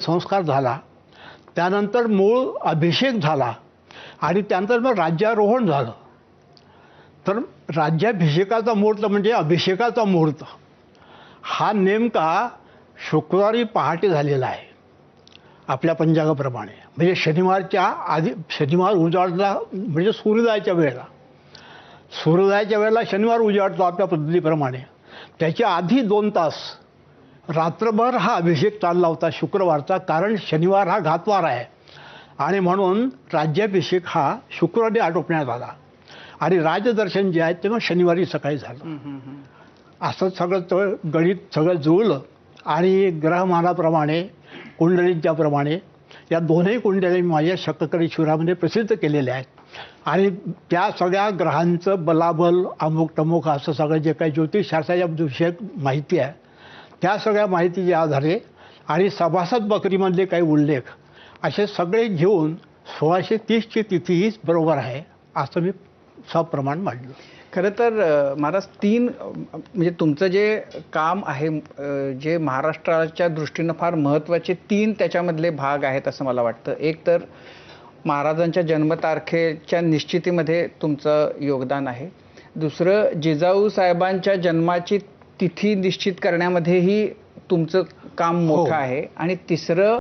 संस्कार झाला, त्यानंतर मूळ अभिषेक झाला आणि त्यानंतर मग राज्यारोहण झालं. तर राज्याभिषेकाचा मुहूर्त म्हणजे अभिषेकाचा मुहूर्त हा नेमका शुक्रवारी पहाटे झालेला आहे आपल्या पंचांगाप्रमाणे. म्हणजे शनिवारच्या आधी, शनिवार उजाडला म्हणजे सूर्योदयाच्या वेळेला शनिवार उजाडतो आपल्या पद्धतीप्रमाणे. त्याच्या आधी 2 तास रात्रभर हा अभिषेक चालला होता शुक्रवारचा, कारण शनिवार हा घातवार आहे आणि म्हणून राज्याभिषेक हा शुक्रवारी आटोपण्यात आला आणि राजदर्शन जे आहे ते मग शनिवारी सकाळी झालं. असं सगळं गणित सगळं जुळलं आणि ग्रहमानाप्रमाणे कुंडलींच्याप्रमाणे या दोन्ही कुंडली माझ्या शककरेश्वरामध्ये प्रसिद्ध केलेल्या आहेत आणि त्या सगळ्या ग्रहांचं बलाबल अमुक तमुक असं सगळं जे काही ज्योतिषशास्त्राच्या विषयक माहिती आहे त्या सगळ्या माहितीच्या आधारे आणि सभासद बकरीमधले काही उल्लेख असे सगळे घेऊन 1630ची तिथी हीच बरोबर आहे असं मी सप्रमाण मांडलं. खरं तर महाराज 3 म्हणजे तुमचं जे काम आहे जे महाराष्ट्राच्या दृष्टीनं फार महत्त्वाचे 3 त्याच्यामधले भाग आहेत असं मला वाटतं. एक तर महाराजांच्या जन्मतारखेच्या निश्चितीमध्ये तुमचं योगदान आहे. दुसरं जिजाऊ साहेबांच्या जन्माची तिथी निश्चित करण्यामध्येही तुमचं काम मोठं आहे आणि तिसरं